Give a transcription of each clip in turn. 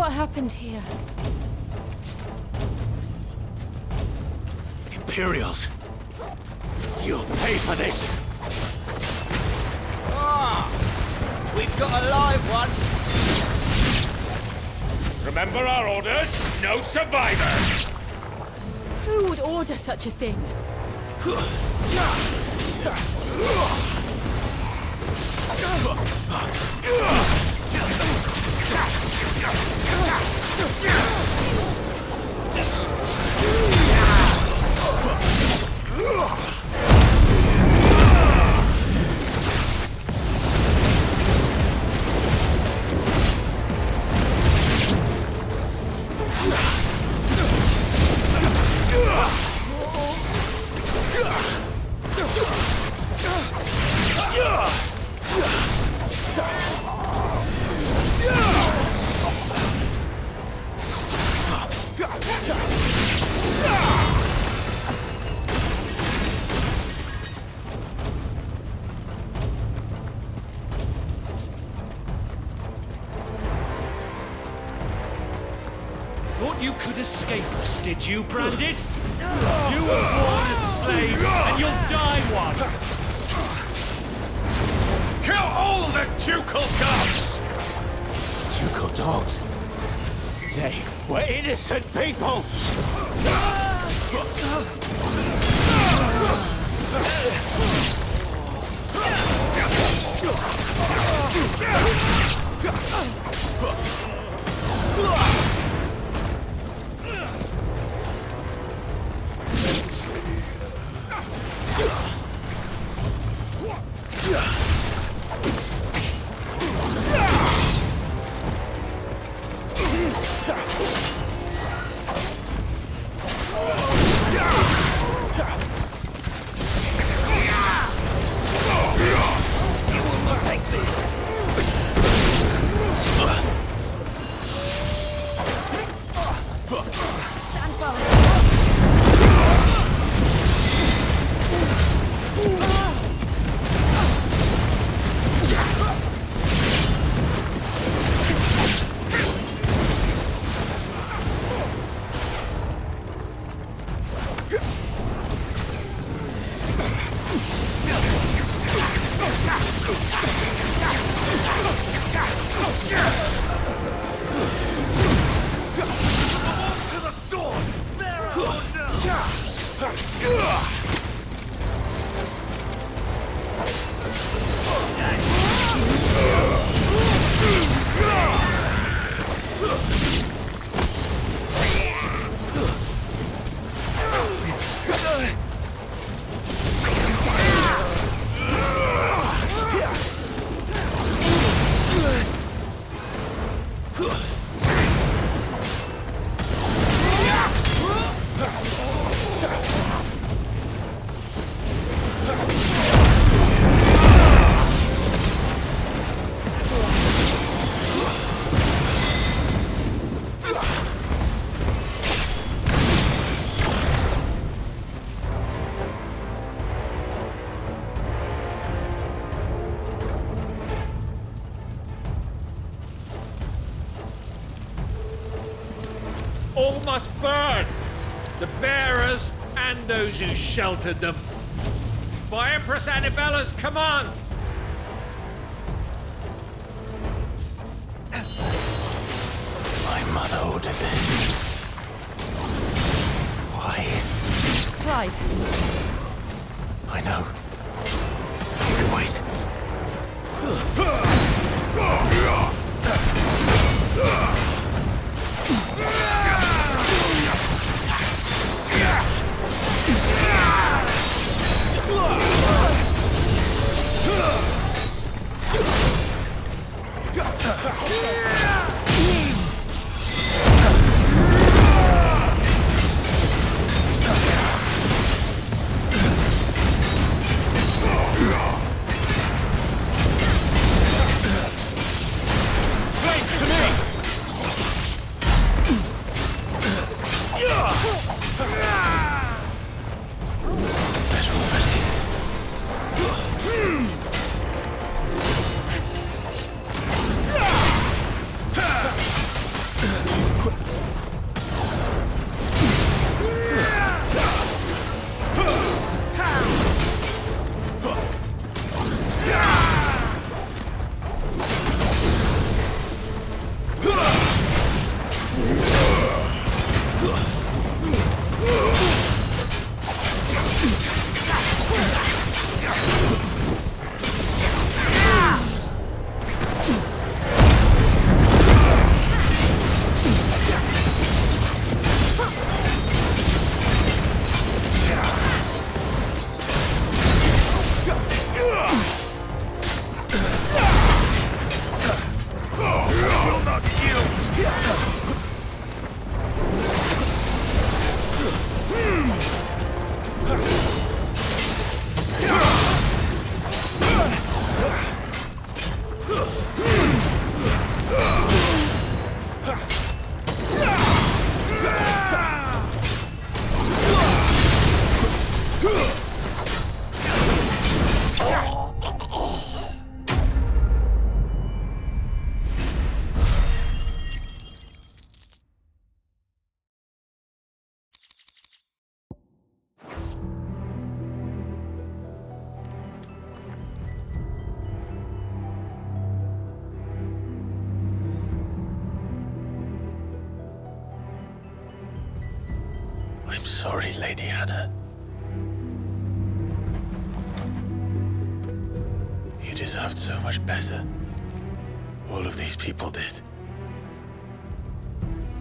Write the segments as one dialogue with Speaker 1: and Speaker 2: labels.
Speaker 1: What happened here?
Speaker 2: Imperials! You'll pay for this!
Speaker 3: Ah! We've got a live one!
Speaker 4: Remember our orders? No survivors!
Speaker 1: Who would order such a thing?
Speaker 5: Thought you could escape us, did you, Branded? You were born a slave, and you'll die one!
Speaker 4: Kill all the ducal dogs!
Speaker 2: Ducal dogs? They were innocent people!
Speaker 4: All must burn! The bearers and those who sheltered them. By Empress Annibella's command!
Speaker 2: My mother ordered this. Why?
Speaker 1: Clive.
Speaker 2: I know. You can wait. sorry, Lady Hannah. You deserved so much better. All of these people did.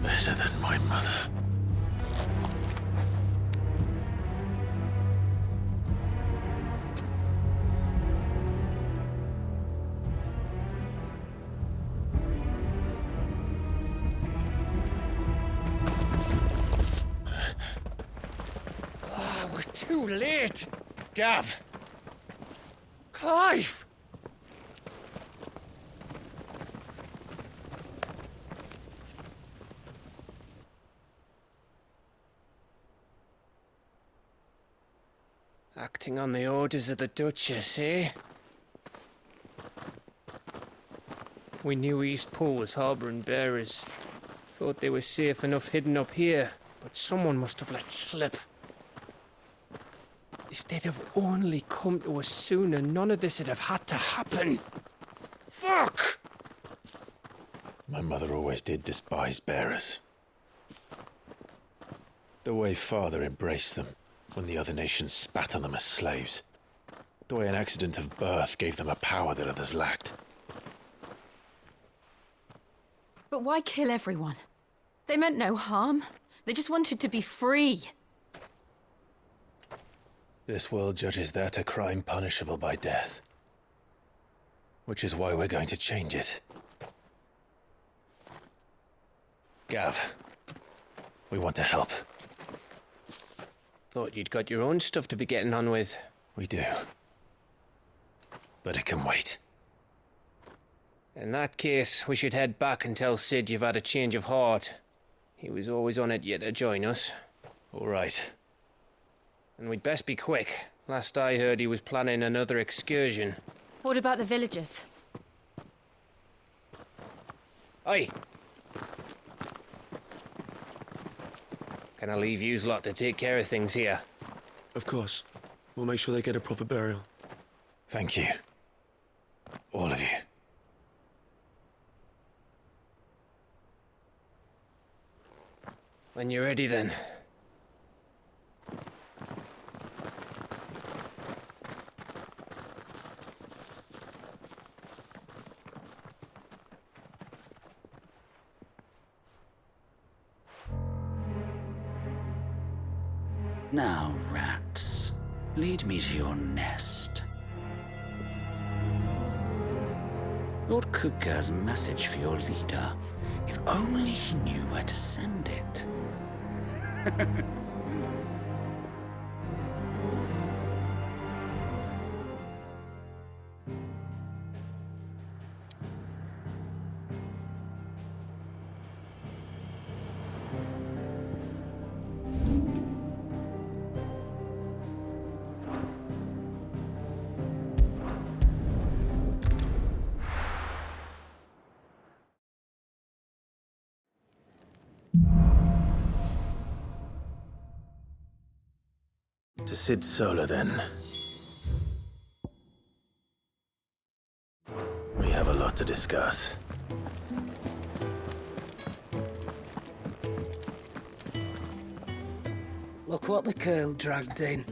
Speaker 2: Better than my mother.
Speaker 5: We're too late.
Speaker 2: Gav!
Speaker 5: Clive! Acting on the orders of the Duchess, eh? We knew East Pool was harbouring bearers. Thought they were safe enough hidden up here, but someone must have let slip. If they'd have only come to us sooner, none of this would have had to happen. Fuck!
Speaker 2: My mother always did despise bearers. The way Father embraced them when the other nations spat on them as slaves. The way an accident of birth gave them a power that others lacked.
Speaker 1: But why kill everyone? They meant no harm. They just wanted to be free.
Speaker 2: This world judges that a crime punishable by death. Which is why we're going to change it. Gav, we want to help.
Speaker 5: Thought you'd got your own stuff to be getting on with.
Speaker 2: We do. But it can wait.
Speaker 5: In that case, we should head back and tell Sid you've had a change of heart. He was always on it yet to join us.
Speaker 2: All right.
Speaker 5: And we'd best be quick. Last I heard, he was planning another excursion.
Speaker 1: What about the villagers?
Speaker 5: Aye. Can I leave yous lot to take care of things here?
Speaker 6: Of course. We'll make sure they get a proper burial.
Speaker 2: Thank you. All of you.
Speaker 5: When you're ready, then.
Speaker 7: Now, rats, lead me to your nest. Lord Kupka has a message for your leader. If only he knew where to send it.
Speaker 2: To Sid Solar, then. We have a lot to discuss.
Speaker 8: Look what the curl dragged in.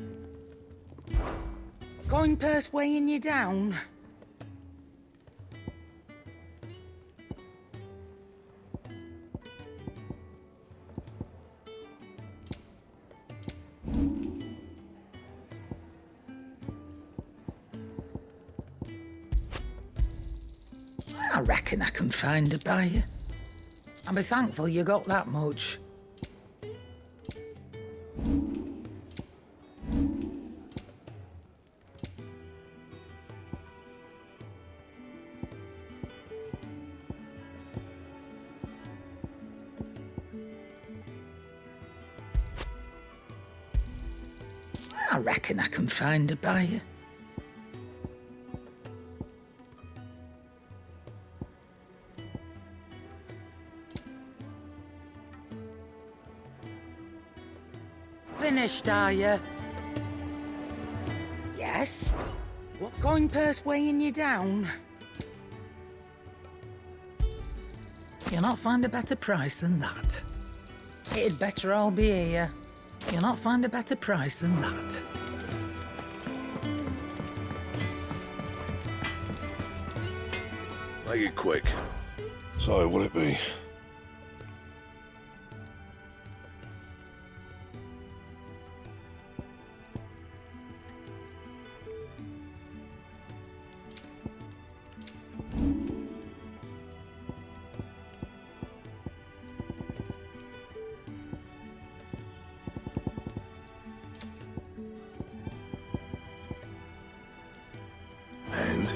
Speaker 8: Going purse weighing you down? I reckon I can find a buyer. I'll be thankful you got that much. I reckon I can find a buyer. Finished, are you? Yes? What going purse weighing you down? You'll not find a better price than that. It'd better all be here. You'll not find a better price than that.
Speaker 9: Make it quick. So, what'll it be? And?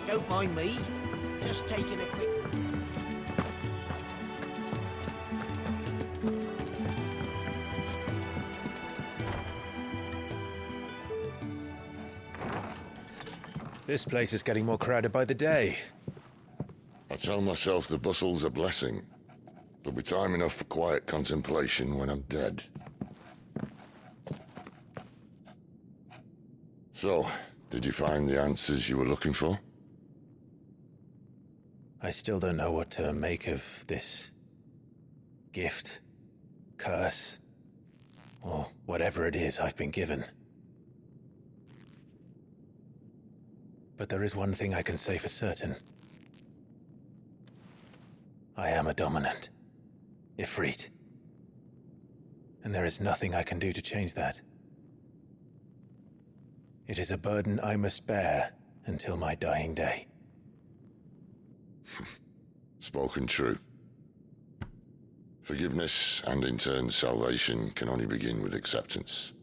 Speaker 3: Don't mind me. Just taking a quick...
Speaker 2: This place is getting more crowded by the day.
Speaker 9: I tell myself the bustle's a blessing. There'll be time enough for quiet contemplation when I'm dead. So, did you find the answers you were looking for?
Speaker 2: I still don't know what to make of this gift, curse, or whatever it is I've been given. But there is one thing I can say for certain. I am a dominant, Ifrit. And there is nothing I can do to change that. It is a burden I must bear until my dying day.
Speaker 9: Spoken true. Forgiveness, and in turn salvation, can only begin with acceptance.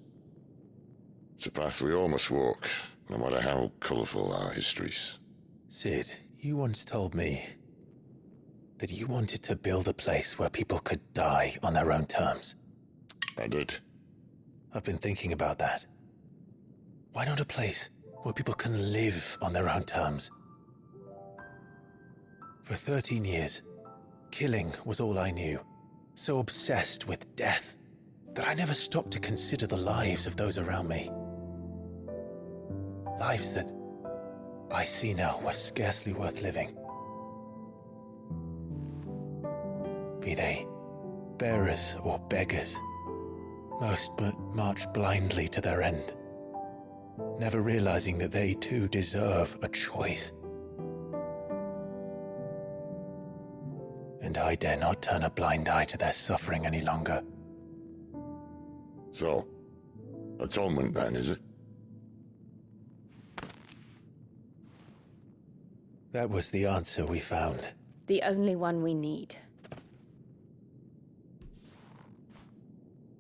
Speaker 9: It's a path we all must walk, no matter how colourful our histories.
Speaker 2: Sid, you once told me that you wanted to build a place where people could die on their own terms.
Speaker 9: I did.
Speaker 2: I've been thinking about that. Why not a place where people can live on their own terms? For 13 years, killing was all I knew. So obsessed with death that I never stopped to consider the lives of those around me. Lives that I see now were scarcely worth living. Be they bearers or beggars, most march blindly to their end, never realizing that they too deserve a choice. And I dare not turn a blind eye to their suffering any longer.
Speaker 9: So, atonement then, is it?
Speaker 2: That was the answer we found.
Speaker 10: The only one we need.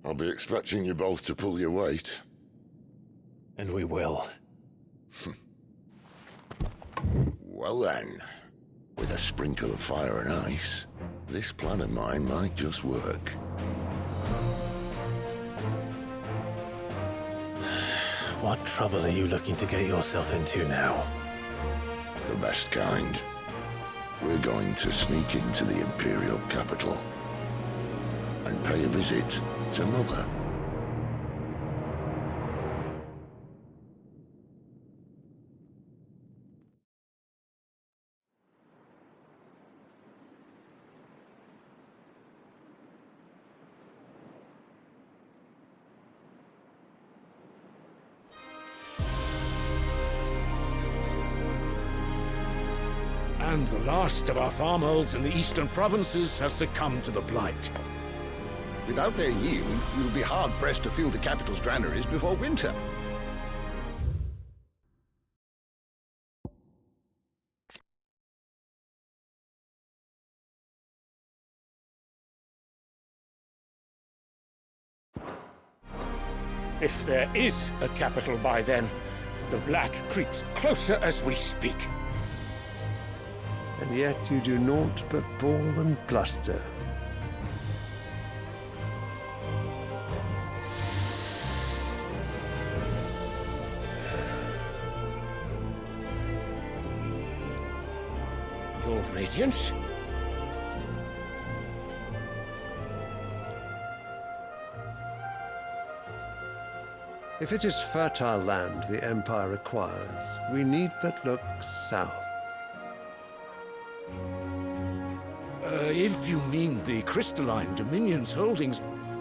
Speaker 9: I'll be expecting you both to pull your weight.
Speaker 2: And we will.
Speaker 9: Well then, with a sprinkle of fire and ice, this plan of mine might just work.
Speaker 2: What trouble are you looking to get yourself into now?
Speaker 9: The best kind. We're going to sneak into the Imperial capital and pay a visit to Mother.
Speaker 4: And the last of our farmholds in the eastern provinces has succumbed to the blight.
Speaker 11: Without their yield, we'll be hard-pressed to fill the capital's granaries before winter.
Speaker 4: If there is a capital by then, the black creeps closer as we speak.
Speaker 12: And yet you do naught but bawl and bluster.
Speaker 4: Your Radiance?
Speaker 12: If it is fertile land the Empire requires, we need but look south.
Speaker 4: If you mean the crystalline Dominion's holdings,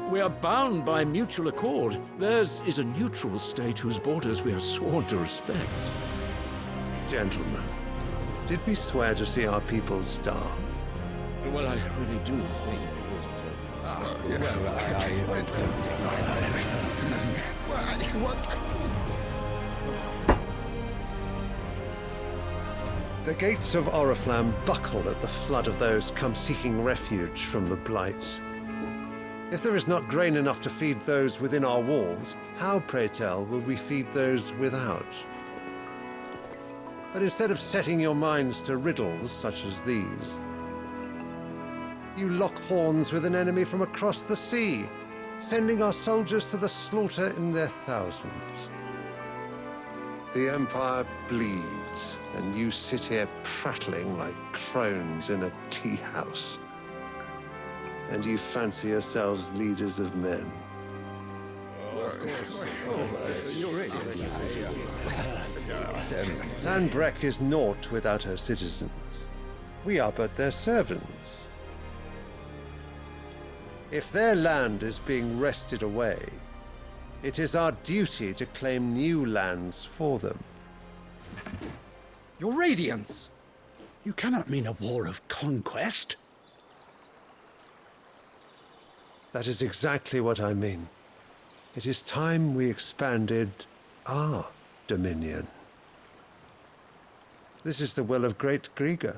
Speaker 4: we are bound by mutual accord. Theirs is a neutral state whose borders we are sworn to respect.
Speaker 12: Gentlemen, did we swear to see our people starve?
Speaker 4: Well, I really do think that...
Speaker 12: The gates of Oriflamme buckle at the flood of those come seeking refuge from the blight. If there is not grain enough to feed those within our walls, how, pray tell, will we feed those without? But instead of setting your minds to riddles such as these, you lock horns with an enemy from across the sea, sending our soldiers to the slaughter in their thousands. The Empire bleeds, and you sit here prattling like crones in a tea house. And you fancy yourselves leaders of men. Sanbreque is naught without her citizens. We are but their servants. If their land is being wrested away, it is our duty to claim new lands for them.
Speaker 13: Your Radiance! You cannot mean a war of conquest.
Speaker 12: That is exactly what I mean. It is time we expanded our dominion. This is the will of great Grieger.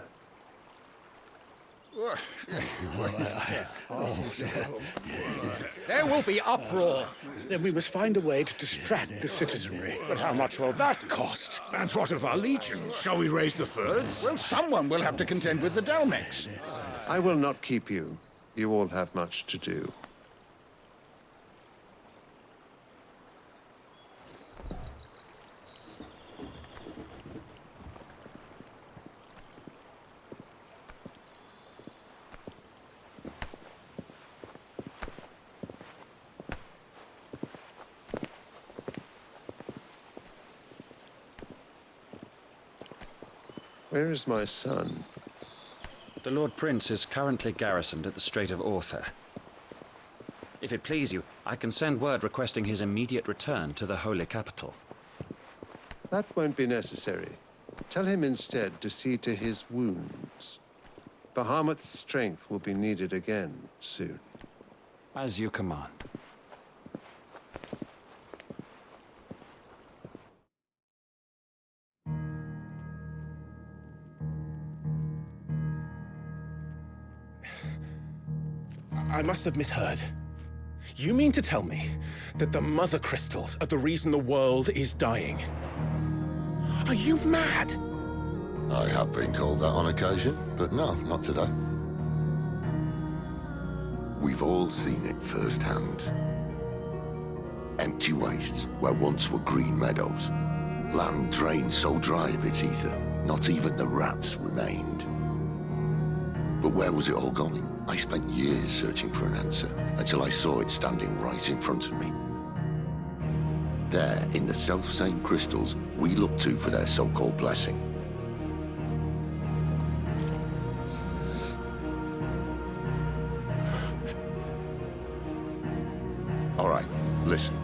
Speaker 13: There will be uproar. Then we must find a way to distract the citizenry. But how much will that cost?
Speaker 4: And what of our legions? Shall we raise the thirds?
Speaker 11: Well, someone will have to contend with the Dalmex.
Speaker 12: I will not keep you. You all have much to do. Where is my son?
Speaker 14: The Lord Prince is currently garrisoned at the Strait of Arthur. If it please you, I can send word requesting his immediate return to the Holy Capital.
Speaker 12: That won't be necessary. Tell him instead to see to his wounds. Bahamut's strength will be needed again soon.
Speaker 14: As you command.
Speaker 15: I must have misheard. You mean to tell me that the Mother Crystals are the reason the world is dying? Are you mad?
Speaker 9: I have been called that on occasion, but no, not today. We've all seen it firsthand. Empty wastes where once were green meadows. Land drained so dry of its ether, not even the rats remained. But where was it all going? I spent years searching for an answer, until I saw it standing right in front of me. There, in the self-same crystals we look to for their so-called blessing. All right, listen.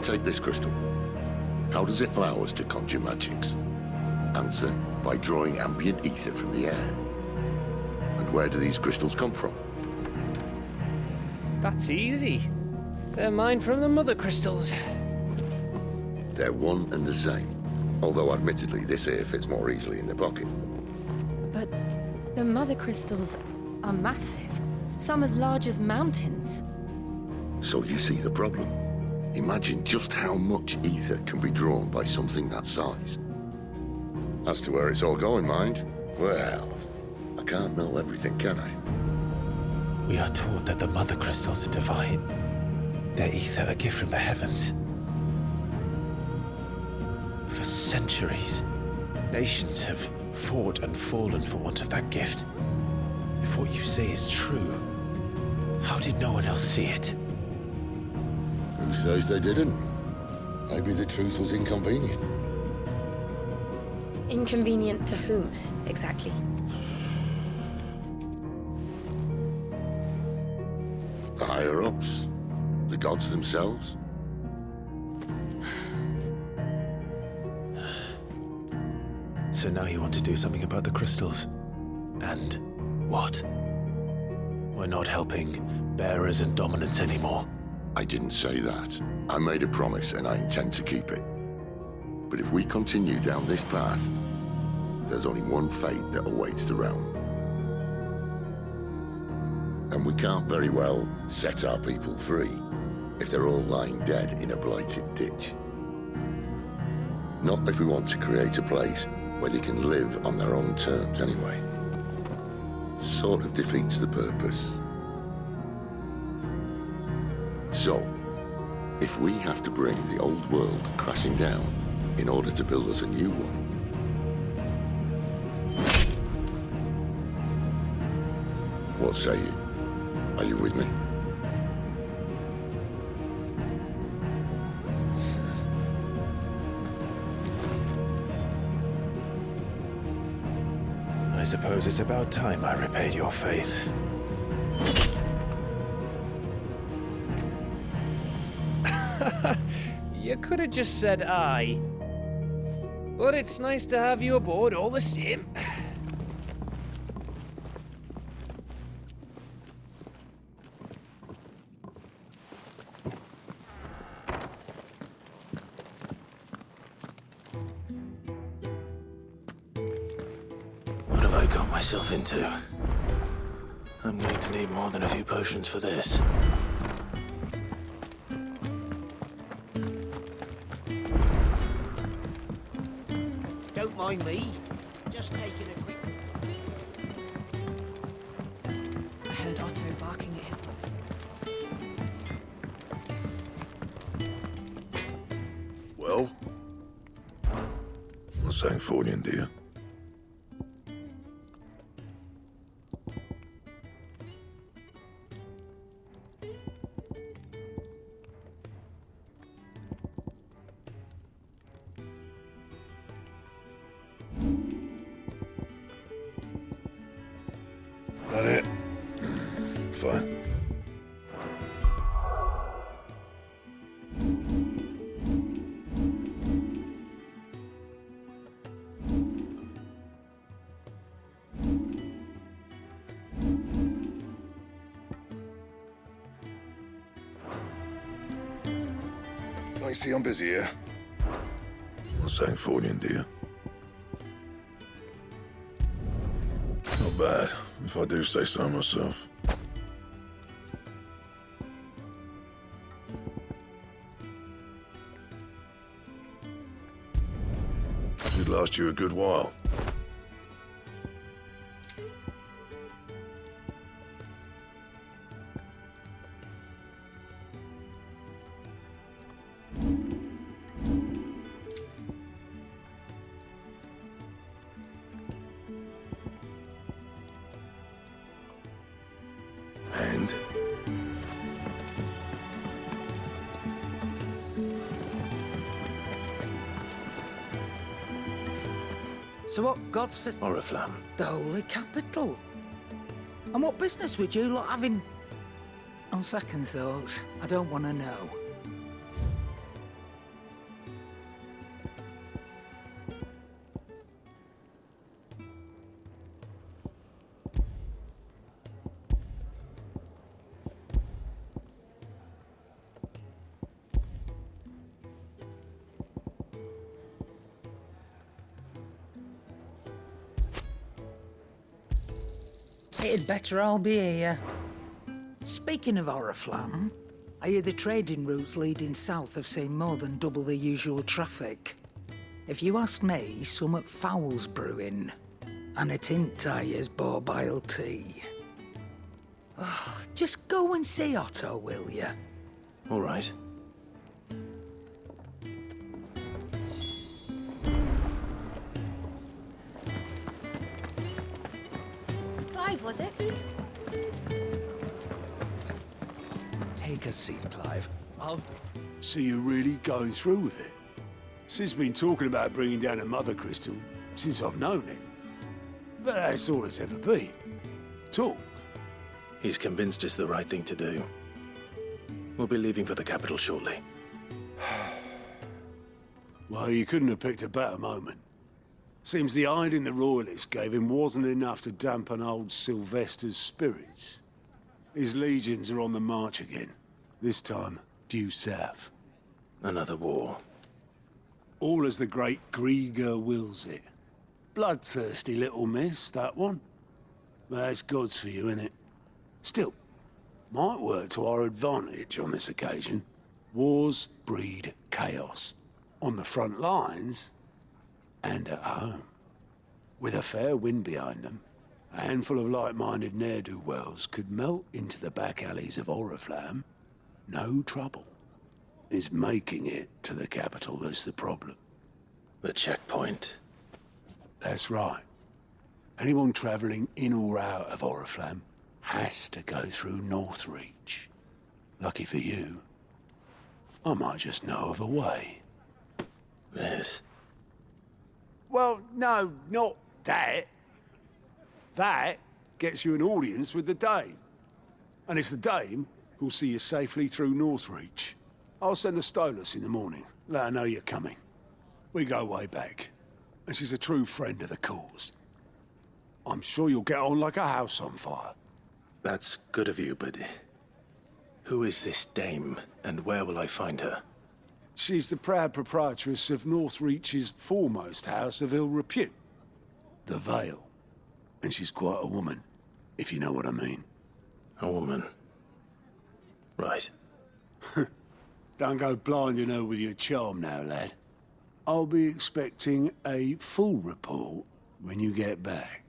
Speaker 9: Take this crystal. How does it allow us to conjure magics? Answer, by drawing ambient ether from the air. And where do these crystals come from?
Speaker 5: That's easy. They're mined from the Mother Crystals.
Speaker 9: They're one and the same. Although admittedly this here fits more easily in the pocket.
Speaker 1: But the Mother Crystals are massive. Some as large as mountains.
Speaker 9: So you see the problem. Imagine just how much ether can be drawn by something that size. As to where it's all going, mind, well, I can't know everything, can I?
Speaker 2: We are taught that the Mother Crystals are divine. Their ether a gift from the heavens. For centuries, nations have fought and fallen for want of that gift. If what you say is true, how did no one else see it?
Speaker 9: Who says they didn't? Maybe the truth was inconvenient.
Speaker 10: Inconvenient to whom, exactly?
Speaker 9: The higher-ups? The gods themselves?
Speaker 2: So now you want to do something about the crystals? And what? We're not helping bearers and dominants anymore.
Speaker 9: I didn't say that. I made a promise and I intend to keep it. But if we continue down this path, there's only one fate that awaits the realm. And we can't very well set our people free if they're all lying dead in a blighted ditch. Not if we want to create a place where they can live on their own terms anyway. Sort of defeats the purpose. So, if we have to bring the old world crashing down in order to build us a new one, what say you? Are you with me?
Speaker 2: I suppose it's about time I repaid your faith.
Speaker 5: You could have just said aye. But it's nice to have you aboard all the same.
Speaker 2: What have I got myself into? I'm going to need more than a few potions for this.
Speaker 3: Don't mind me. Just taking a quick...
Speaker 1: I heard Otto barking at his mother.
Speaker 9: Well? What's saying Fornian, dear? That it? Fine. I see I'm busy here. What's saying Fornian, dear? Not bad, if I do say so myself. Should last you a good while. And?
Speaker 8: So what God's for...
Speaker 2: Oriflamme.
Speaker 8: The Holy Capital. And what business would you lot having... On second thoughts, I don't want to know. It'd better all be here. Speaking of Oriflamme, I hear the trading routes leading south have seen more than double the usual traffic. If you ask me, somewhat foul's brewing. And a tint tires borbile tea. Oh, just go and see Otto, will you?
Speaker 2: All right.
Speaker 10: Clive, was it?
Speaker 13: Take a seat, Clive. So you're really going through with it? Sid's been talking about bringing down a mother crystal since I've known him. But that's all it's ever been. Talk.
Speaker 2: He's convinced it's the right thing to do. We'll be leaving for the capital shortly.
Speaker 13: Well, you couldn't have picked a better moment. Seems the hiding the royalists gave him wasn't enough to dampen old Sylvester's spirits. His legions are on the march again. This time, due south.
Speaker 2: Another war.
Speaker 13: All as the great Grieger wills it. Bloodthirsty little miss, that one. But that's God's for you, innit? Still, might work to our advantage on this occasion. Wars breed chaos. on the front lines and at home. With a fair wind behind them, a handful of like-minded ne'er-do-wells could melt into the back alleys of Oriflamme. No trouble. It's making it to the capital that's the problem.
Speaker 15: The checkpoint.
Speaker 13: That's right. Anyone travelling in or out of Oriflamme has to go through Northreach. Lucky for you, I might just know of a way.
Speaker 15: This?
Speaker 13: Well, no, not that. That gets you an audience with the Dame. And it's the Dame who'll see you safely through Northreach. I'll send the Stolas in the morning, let her know you're coming. We go way back, and she's a true friend of the cause. I'm sure you'll get on like a house on fire.
Speaker 15: That's good of you, but who is this dame, and where will I find her?
Speaker 13: She's the proud proprietress of Northreach's foremost house of ill repute, the Vale. And she's quite a woman, if you know what I mean.
Speaker 15: A woman? Right.
Speaker 13: Don't go blinding her with your charm now, lad. I'll be expecting a full report when you get back.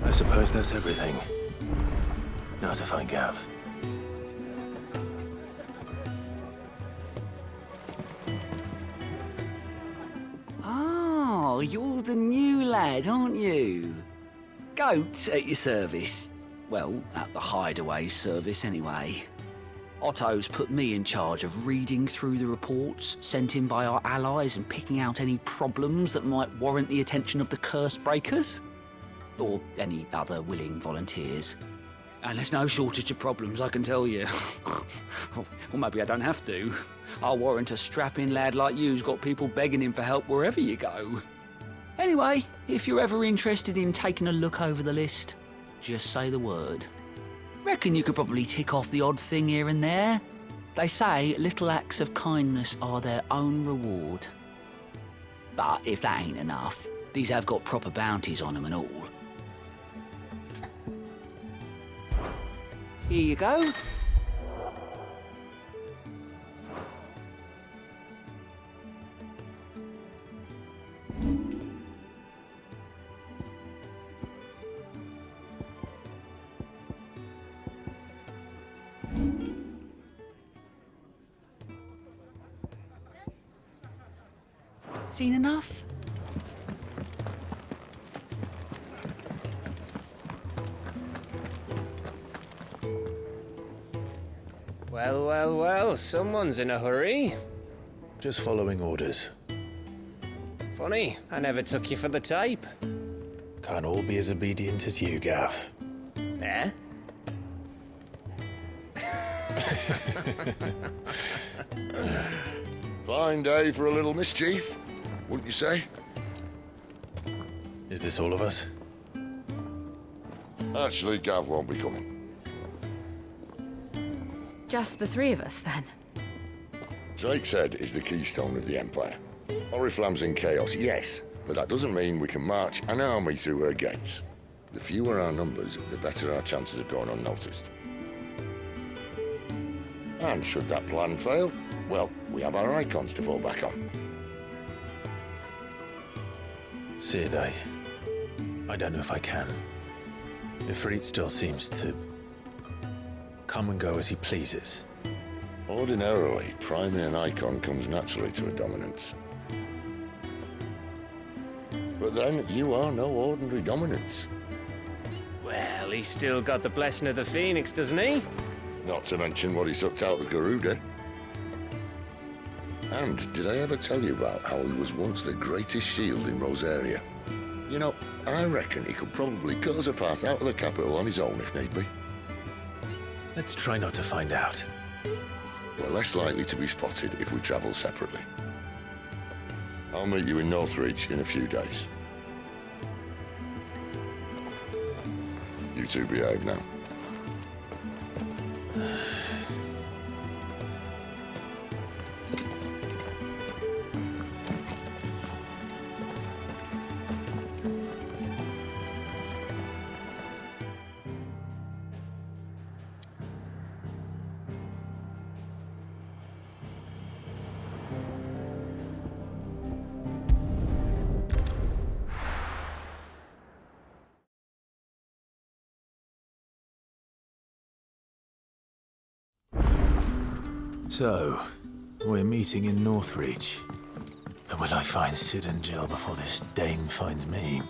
Speaker 15: I suppose that's everything. Now to find Gav.
Speaker 7: Oh, you're the new lad, aren't you? Goat at your service. Well, at the hideaway service anyway. Otto's put me in charge of reading through the reports sent in by our allies and picking out any problems that might warrant the attention of the curse breakers. Or any other willing volunteers. And there's no shortage of problems, I can tell you. Or maybe I don't have to. I'll warrant a strapping lad like you's got people begging him for help wherever you go. Anyway, if you're ever interested in taking a look over the list, just say the word. Reckon you could probably tick off the odd thing here and there. They say little acts of kindness are their own reward. But if that ain't enough, these have got proper bounties on them and all. Here you go. Seen enough?
Speaker 5: Well, well, well, someone's in a hurry.
Speaker 2: Just following orders.
Speaker 5: Funny, I never took you for the type.
Speaker 2: Can't all be as obedient as you, Gav.
Speaker 5: Eh?
Speaker 9: Fine day for a little mischief, wouldn't you say?
Speaker 2: Is this all of us?
Speaker 9: Actually, Gav won't be coming.
Speaker 1: Just the three of us, then?
Speaker 9: Drake's Head is the keystone of the Empire. Oriflamme's in chaos, yes, but that doesn't mean we can march an army through her gates. The fewer our numbers, the better our chances of going unnoticed. And should that plan fail, well, we have our icons to fall back on.
Speaker 2: Sid, I don't know if I can. Ifrit still seems to come and go as he pleases.
Speaker 9: Ordinarily, priming an icon comes naturally to a dominance. But then, you are no ordinary dominance.
Speaker 5: Well, he's still got the blessing of the Phoenix, doesn't he?
Speaker 9: Not to mention what he sucked out of Garuda. And did I ever tell you about how he was once the greatest shield in Rosaria? You know, I reckon he could probably cut us a path out of the capital on his own if need be.
Speaker 2: Let's try not to find out.
Speaker 9: We're less likely to be spotted if we travel separately. I'll meet you in Northreach in a few days. You two behave now.
Speaker 2: So, we're meeting in Northreach. But will I find Sid and Jill before this dame finds me?